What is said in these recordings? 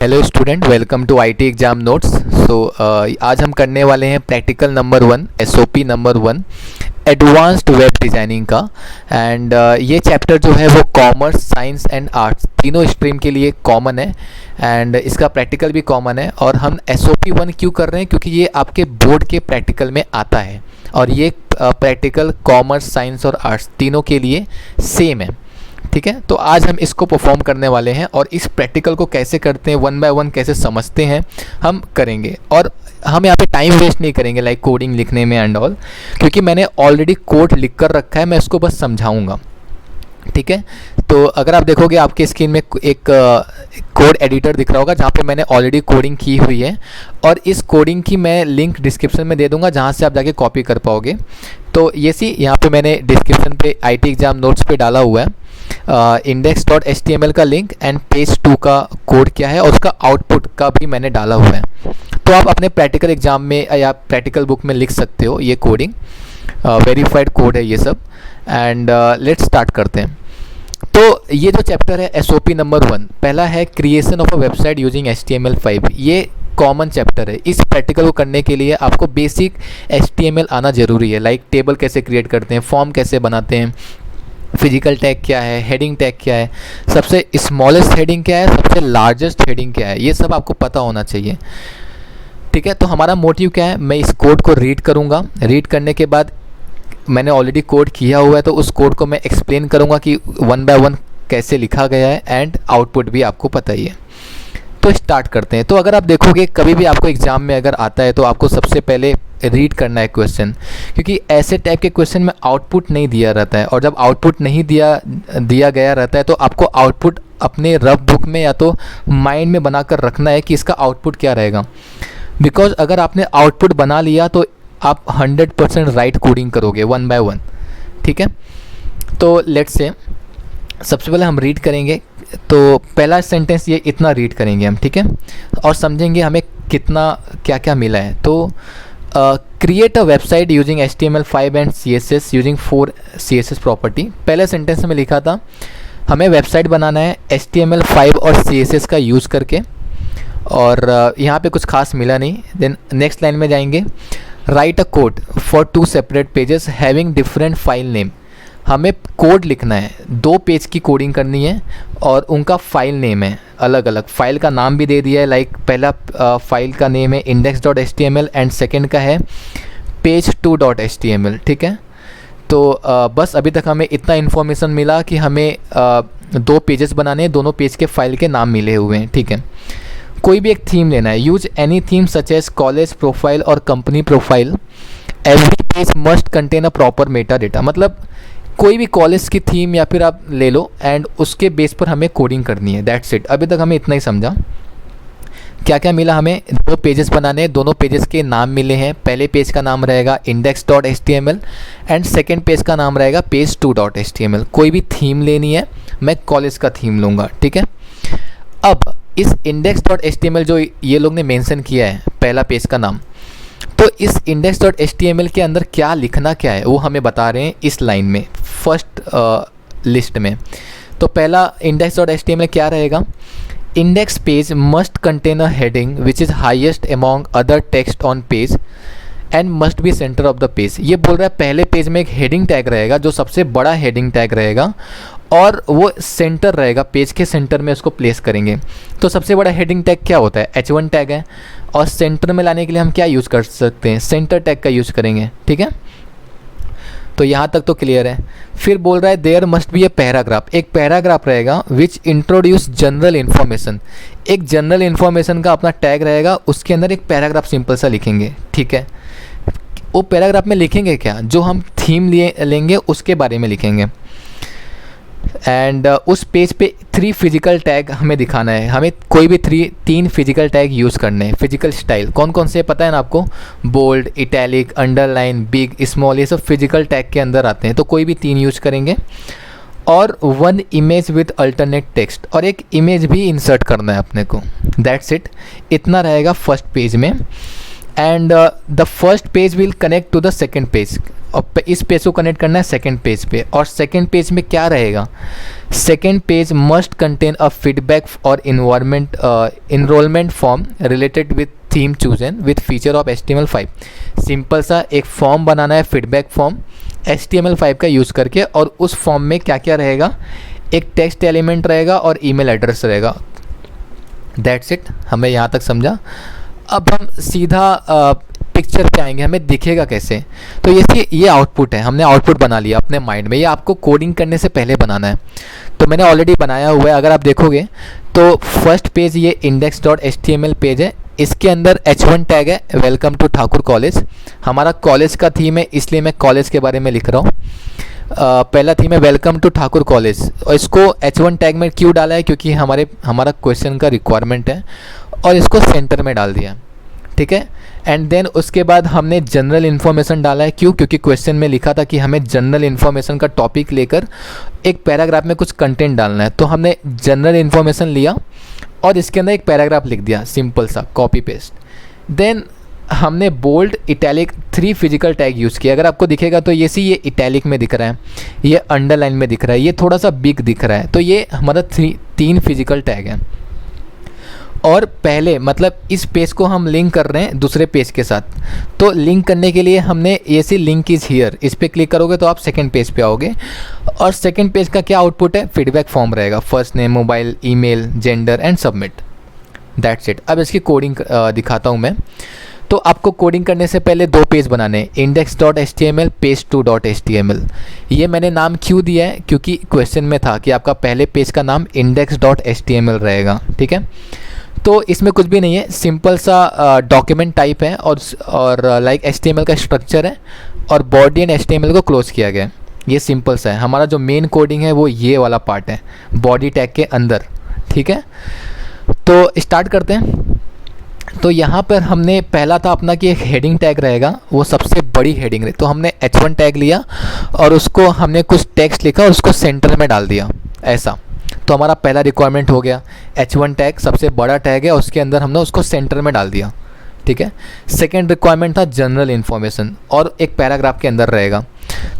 Hello student, welcome to IT exam notes. आज हम करने वाले हैं practical number 1, SOP number 1, advanced web designing का। एंड ये चैप्टर जो है वो कॉमर्स, साइंस एंड आर्ट्स तीनों स्ट्रीम के लिए कॉमन है एंड इसका प्रैक्टिकल भी कॉमन है। और हम एसओपी 1 क्यों कर रहे हैं? क्योंकि ये आपके बोर्ड के प्रैक्टिकल में आता है और ये प्रैक्टिकल कॉमर्स, साइंस और आर्ट्स तीनों के लिए सेम है। ठीक है, तो आज हम इसको परफॉर्म करने वाले हैं और इस प्रैक्टिकल को कैसे करते हैं, वन बाय वन कैसे समझते हैं हम करेंगे। और हम यहाँ पे टाइम वेस्ट नहीं करेंगे लाइक कोडिंग लिखने में एंड ऑल, क्योंकि मैंने ऑलरेडी कोड लिख कर रखा है, मैं इसको बस समझाऊंगा। ठीक है, तो अगर आप देखोगे आपके स्क्रीन में एक कोड एडिटर दिख रहा होगा जहाँ पे मैंने ऑलरेडी कोडिंग की हुई है और इस कोडिंग की मैं लिंक डिस्क्रिप्शन में दे दूंगा जहाँ से आप जाके कॉपी कर पाओगे। तो ये यहाँ पे मैंने डिस्क्रिप्शन पे आईटी एग्जाम नोट्स पे डाला हुआ है index.html का लिंक एंड पेज 2 का कोड क्या है और उसका आउटपुट का भी मैंने डाला हुआ है। तो आप अपने प्रैक्टिकल एग्जाम में या प्रैक्टिकल बुक में लिख सकते हो ये कोडिंग, वेरीफाइड कोड है ये सब। एंड लेट्स स्टार्ट करते हैं। तो ये जो चैप्टर है एसओपी नंबर 1, पहला है creation of a website using HTML5। ये कॉमन चैप्टर है। इस प्रैक्टिकल को करने के लिए आपको बेसिक HTML आना ज़रूरी है, लाइक टेबल कैसे क्रिएट करते हैं, फॉर्म कैसे बनाते हैं, फिजिकल टैग क्या है, हेडिंग टैग क्या है, सबसे स्मॉलेस्ट हेडिंग क्या है, सबसे लार्जेस्ट हेडिंग क्या है, ये सब आपको पता होना चाहिए। ठीक है, तो हमारा मोटिव क्या है, मैं इस कोड को रीड करूँगा। रीड करने के बाद मैंने ऑलरेडी कोड किया हुआ है तो उस कोड को मैं एक्सप्लेन करूँगा कि वन बाय वन कैसे लिखा गया है एंड आउटपुट भी आपको पता ही है। तो स्टार्ट करते हैं। तो अगर आप देखोगे कभी भी आपको एग्ज़ाम में अगर आता है तो आपको सबसे पहले रीड करना है क्वेश्चन, क्योंकि ऐसे टाइप के क्वेश्चन में आउटपुट नहीं दिया रहता है और जब आउटपुट नहीं दिया गया रहता है तो आपको आउटपुट अपने रफ बुक में या तो माइंड में बनाकर रखना है कि इसका आउटपुट क्या रहेगा। बिकॉज अगर आपने आउटपुट बना लिया तो आप 100% राइट कोडिंग करोगे वन बाय वन। ठीक है, तो लेट्स से सबसे पहले हम रीड करेंगे। तो पहला सेंटेंस ये इतना रीड करेंगे हम, ठीक है, और समझेंगे हमें कितना क्या क्या मिला है। तो create a website using HTML5 and CSS using 4 CSS property. पहले सेंटेंस में लिखा था हमें वेबसाइट बनाना है HTML5 और CSS का यूज़ करके, और यहाँ पे कुछ खास मिला नहीं। देन नेक्स्ट लाइन में जाएंगे, right a code for 2 separate pages having different file name. हमें कोड लिखना है, 2 पेज की कोडिंग करनी है और उनका फाइल नेम है अलग अलग। फाइल का नाम भी दे दिया है, लाइक पहला फाइल का नेम है index.html एंड सेकंड का है page2.html। ठीक है, तो बस अभी तक हमें इतना इन्फॉर्मेशन मिला कि हमें 2 पेजेस बनाने हैं, दोनों पेज के फाइल के नाम मिले हुए हैं। ठीक है, कोई भी एक थीम लेना है, use any theme such as college profile और company profile. Every page must contain a proper meta data. मतलब कोई भी कॉलेज की थीम या फिर आप ले लो एंड उसके बेस पर हमें कोडिंग करनी है। That's it. अभी तक हमें इतना ही समझा। क्या क्या मिला, हमें 2 पेजेस बनाने हैं, दोनों पेजेस के नाम मिले हैं। पहले पेज का नाम रहेगा index.html एंड सेकेंड पेज का नाम रहेगा page2.html। कोई भी थीम लेनी है, मैं कॉलेज का थीम लूँगा। ठीक है, अब इस index.html जो ये लोग ने मेंशन किया है पहला पेज का नाम, तो इस index.html के अंदर क्या लिखना क्या है वो हमें बता रहे हैं इस लाइन में, फर्स्ट लिस्ट में। तो पहला index.html क्या रहेगा, index page must contain a heading which is highest among other text on page and must be centre of the page. ये बोल रहा है पहले पेज में एक हेडिंग टैग रहेगा जो सबसे बड़ा हेडिंग टैग रहेगा और वो सेंटर रहेगा, पेज के सेंटर में उसको प्लेस करेंगे। तो सबसे बड़ा हेडिंग टैग क्या होता है, H1 टैग है, और सेंटर में लाने के लिए हम क्या यूज़ कर सकते हैं, सेंटर टैग का यूज़ करेंगे। ठीक है, तो यहाँ तक तो क्लियर है। फिर बोल रहा है there must be a paragraph. एक पैराग्राफ रहेगा विच इंट्रोड्यूस जनरल इन्फॉर्मेशन। एक जनरल इन्फॉर्मेशन का अपना टैग रहेगा, उसके अंदर एक पैराग्राफ सिंपल सा लिखेंगे। ठीक है, वो पैराग्राफ में लिखेंगे क्या, जो हम थीम लेंगे उसके बारे में लिखेंगे। एंड उस पेज पे 3 फिजिकल टैग हमें दिखाना है। हमें कोई भी 3 फिजिकल टैग यूज़ करने हैं। फिजिकल स्टाइल कौन कौन से पता है ना आपको, bold, italic, underline, big, small, ये सब फिजिकल टैग के अंदर आते हैं। तो कोई भी 3 यूज़ करेंगे। और 1 इमेज विद अल्टरनेट टेक्स्ट, और एक इमेज भी इंसर्ट करना है अपने को। दैट्स इट, इतना रहेगा फर्स्ट पेज में। And the first page will connect to the second page. और इस पेज को कनेक्ट करना है सेकंड पेज पे, और सेकंड पेज में क्या रहेगा, second page must contain a feedback और enrolment form related with theme chosen with feature of HTML5। Simple सा एक फॉर्म बनाना है, फीडबैक फॉर्म HTML5 का यूज़ करके, और उस फॉर्म में क्या क्या रहेगा, एक टेक्स्ट एलिमेंट रहेगा और ईमेल एड्रेस रहेगा। दैट्स इट, हमें यहाँ तक समझा। अब हम सीधा पिक्चर पे आएंगे, हमें दिखेगा कैसे। तो ये आउटपुट है, हमने आउटपुट बना लिया अपने माइंड में। ये आपको कोडिंग करने से पहले बनाना है, तो मैंने ऑलरेडी बनाया हुआ है। अगर आप देखोगे तो फर्स्ट पेज ये index.html पेज है, इसके अंदर H1 टैग है, वेलकम टू ठाकुर कॉलेज। हमारा कॉलेज का थीम है, इसलिए मैं कॉलेज के बारे में लिख रहा हूँ। पहला थीम है वेलकम टू ठाकुर कॉलेज, और इसको H1 टैग में क्यों डाला है, क्योंकि हमारा क्वेश्चन का रिक्वायरमेंट है, और इसको सेंटर में डाल दिया, ठीक है। एंड देन उसके बाद हमने जनरल इन्फॉर्मेशन डाला है, क्यों, क्योंकि क्वेश्चन में लिखा था कि हमें जनरल इन्फॉर्मेशन का टॉपिक लेकर एक पैराग्राफ में कुछ कंटेंट डालना है। तो हमने जनरल इन्फॉर्मेशन लिया और इसके अंदर एक पैराग्राफ लिख दिया, सिंपल सा कॉपी पेस्ट। देन हमने bold, italic 3 physical tag use किया। अगर आपको दिखेगा तो ये इटैलिक में दिख रहा है, ये अंडरलाइन में दिख रहा है, ये थोड़ा सा बिग दिख रहा है। तो ये हमारा 3 फिजिकल टैग हैं। और पहले मतलब इस पेज को हम लिंक कर रहे हैं दूसरे पेज के साथ, तो लिंक करने के लिए हमने ये लिंक इज़ हियर, इस पर क्लिक करोगे तो आप सेकंड पेज पे आओगे। और सेकंड पेज का क्या आउटपुट है, फीडबैक फॉर्म रहेगा, first name, mobile, email, gender and submit. That's it. अब इसकी कोडिंग दिखाता हूँ मैं। तो आपको कोडिंग करने से पहले 2 पेज बनाने हैं, index.html, page2.html। ये मैंने नाम क्यों दिया है, क्योंकि क्वेश्चन में था कि आपका पहले पेज का नाम index.html रहेगा, ठीक है। तो इसमें कुछ भी नहीं है, सिंपल सा डॉक्यूमेंट टाइप है और लाइक HTML का स्ट्रक्चर है, और बॉडी एंड HTML को क्लोज किया गया है। ये सिंपल सा है। हमारा जो मेन कोडिंग है वो ये वाला पार्ट है, बॉडी टैग के अंदर, ठीक है। तो स्टार्ट करते हैं। तो यहाँ पर हमने पहला था अपना कि एक हेडिंग टैग रहेगा, वो सबसे बड़ी हेडिंग रहे। तो हमने H1 टैग लिया और उसको हमने कुछ टेक्स्ट लिखा और उसको सेंटर में डाल दिया, ऐसा। तो हमारा पहला रिक्वायरमेंट हो गया, H1 टैग सबसे बड़ा टैग है, उसके अंदर हमने उसको सेंटर में डाल दिया, ठीक है। सेकेंड रिक्वायरमेंट था जनरल इन्फॉर्मेशन, और एक पैराग्राफ के अंदर रहेगा।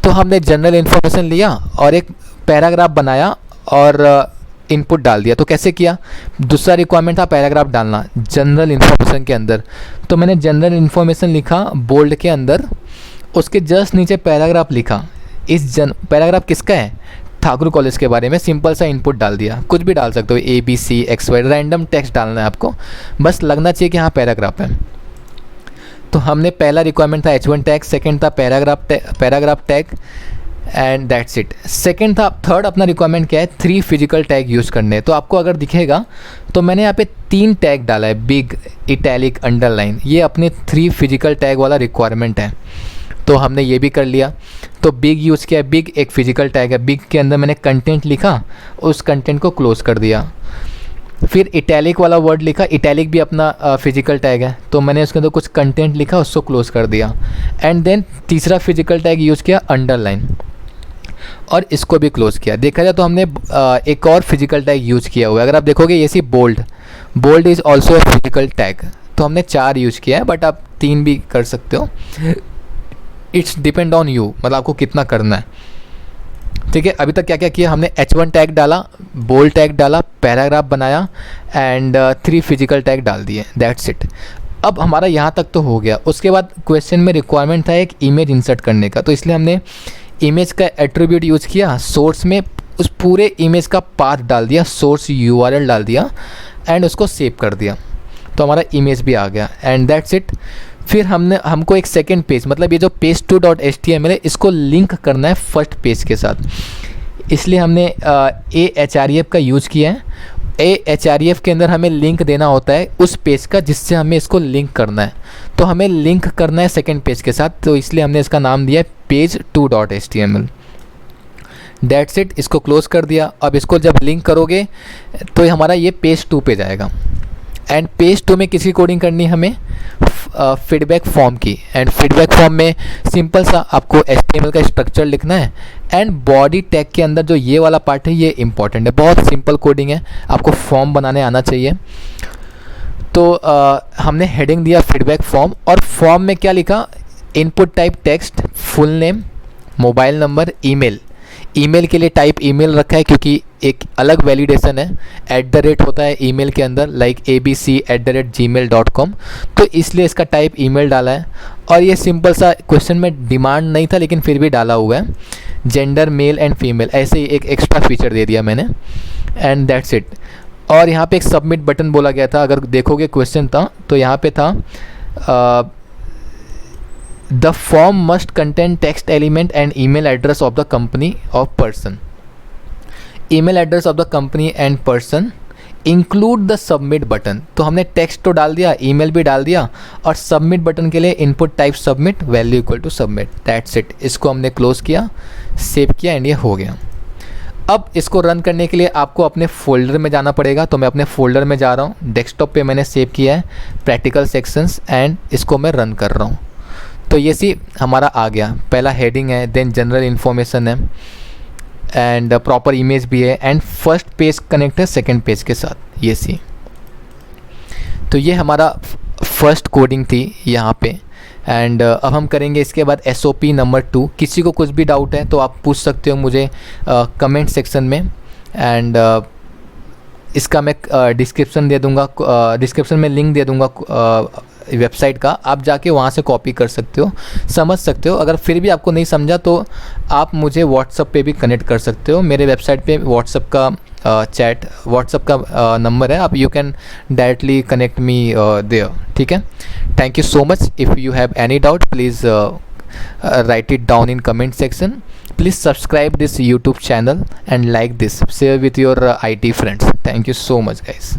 तो हमने जनरल इन्फॉर्मेशन लिया और एक पैराग्राफ बनाया और इनपुट डाल दिया। तो कैसे किया, दूसरा रिक्वायरमेंट था पैराग्राफ डालना जनरल इन्फॉर्मेशन के अंदर। तो मैंने जनरल इन्फॉर्मेशन लिखा बोल्ड के अंदर, उसके जस्ट नीचे पैराग्राफ लिखा। पैराग्राफ किसका है, ठाकुर कॉलेज के बारे में। सिंपल सा इनपुट डाल दिया, कुछ भी डाल सकते हो, ABC XY, रैंडम टेक्स्ट डालना है आपको, बस लगना चाहिए कि हाँ पैराग्राफ है। तो हमने पहला रिक्वायरमेंट था H1 टैग, सेकेंड था paragraph tag, and that's it. Third अपना रिक्वायरमेंट क्या है, 3 फिजिकल टैग यूज़ करने। तो आपको अगर दिखेगा तो मैंने यहाँ पे 3 टैग डाला है, बिग, इटैलिक, अंडरलाइन। ये अपने 3 फिजिकल टैग वाला रिक्वायरमेंट है, तो हमने ये भी कर लिया। तो बिग यूज़ किया, बिग एक फिजिकल टैग है, बिग के अंदर मैंने कंटेंट लिखा, उस कंटेंट को क्लोज कर दिया। फिर इटैलिक वाला वर्ड लिखा, इटैलिक भी अपना फिजिकल टैग है, तो मैंने उसके अंदर कुछ कंटेंट लिखा, उसको क्लोज कर दिया। एंड देन तीसरा फिजिकल टैग यूज़ किया, अंडरलाइन, और इसको भी क्लोज किया। देखा जाए तो हमने एक और फिजिकल टैग यूज़ किया हुआ है। अगर आप देखोगे ये bold is also a physical tag. तो हमने 4 यूज़ किया है, बट आप 3 भी कर सकते हो, इट्स डिपेंड ऑन यू, मतलब आपको कितना करना है, ठीक है। अभी तक क्या क्या किया, हमने H1 टैग डाला, बोल्ड टैग डाला, पैराग्राफ बनाया, एंड 3 फिजिकल टैग डाल दिए, दैट्स इट। अब हमारा यहाँ तक तो हो गया। उसके बाद क्वेश्चन में रिक्वायरमेंट था एक इमेज इंसर्ट करने का, तो इसलिए हमने इमेज का एट्रीब्यूट यूज़ किया। सोर्स में उस पूरे इमेज का पाथ डाल दिया, सोर्स URL डाल दिया, एंड उसको सेव कर दिया। तो हमारा इमेज भी आ गया, एंड दैट्स इट। फिर हमको एक सेकेंड पेज, मतलब ये जो page2.html है, इसको लिंक करना है फर्स्ट पेज के साथ, इसलिए हमने ahref का यूज़ किया है। ahref के अंदर हमें लिंक देना होता है उस पेज का जिससे हमें इसको लिंक करना है। तो हमें लिंक करना है सेकेंड पेज के साथ, तो इसलिए हमने इसका नाम दिया है page2.html। दैट्स इट, इसको क्लोज कर दिया। अब इसको जब लिंक करोगे तो हमारा ये पेज 2 पे जाएगा, एंड पेज 2 में किसकी कोडिंग करनी है हमें, फीडबैक फॉर्म की। एंड फीडबैक फॉर्म में सिंपल सा आपको HTML का स्ट्रक्चर लिखना है, एंड बॉडी टैग के अंदर जो ये वाला पार्ट है ये इंपॉर्टेंट है, बहुत सिंपल कोडिंग है, आपको फॉर्म बनाने आना चाहिए। तो हमने हेडिंग दिया फीडबैक फॉर्म, और फॉर्म में क्या लिखा, input type text, full name, mobile number, email. Email के लिए टाइप ईमेल रखा है क्योंकि एक अलग वैलिडेशन है, @ होता है ईमेल के अंदर, लाइक abc@gmail.com, तो इसलिए इसका टाइप ईमेल डाला है। और ये सिंपल सा क्वेश्चन में डिमांड नहीं था लेकिन फिर भी डाला हुआ है, जेंडर मेल एंड फीमेल, ऐसे ही एक एक्स्ट्रा फीचर दे दिया मैंने, एंड दैट्स इट। और यहाँ पे एक सबमिट बटन बोला गया था, अगर देखोगे क्वेश्चन था तो यहाँ पे था the form must contain text element and email address of the company of person. Email address of the company and person include the submit button. तो हमने टेक्स्ट तो डाल दिया, ईमेल भी डाल दिया, और सबमिट बटन के लिए input type submit, value equal to submit, that's it. इसको हमने क्लोज किया, सेव किया, एंड ये हो गया। अब इसको रन करने के लिए आपको अपने फोल्डर में जाना पड़ेगा, तो मैं अपने फोल्डर में जा रहा हूँ। डेस्कटॉप पे मैंने सेव किया है प्रैक्टिकल सेक्शंस, एंड इसको मैं रन कर रहा हूँ। तो ये सी हमारा आ गया, पहला हेडिंग है, देन जनरल इन्फॉर्मेशन है, एंड प्रॉपर इमेज भी है, एंड फर्स्ट पेज कनेक्ट है सेकंड पेज के साथ, ये सी। तो ये हमारा फर्स्ट कोडिंग थी यहाँ पे, एंड अब हम करेंगे इसके बाद SOP नंबर 2। किसी को कुछ भी डाउट है तो आप पूछ सकते हो मुझे कमेंट सेक्शन में, एंड इसका मैं डिस्क्रिप्शन दे दूँगा, डिस्क्रिप्शन में लिंक दे दूँगा वेबसाइट का, आप जाके वहाँ से कॉपी कर सकते हो, समझ सकते हो। अगर फिर भी आपको नहीं समझा तो आप मुझे व्हाट्सअप पे भी कनेक्ट कर सकते हो, मेरे वेबसाइट पे व्हाट्सअप का व्हाट्सअप का नंबर है, आप you can directly connect me there, ठीक है। Thank you so much. If you have any doubt please write it down in comment section. Please subscribe this YouTube channel and like this, share with your IT friends. Thank you so much guys.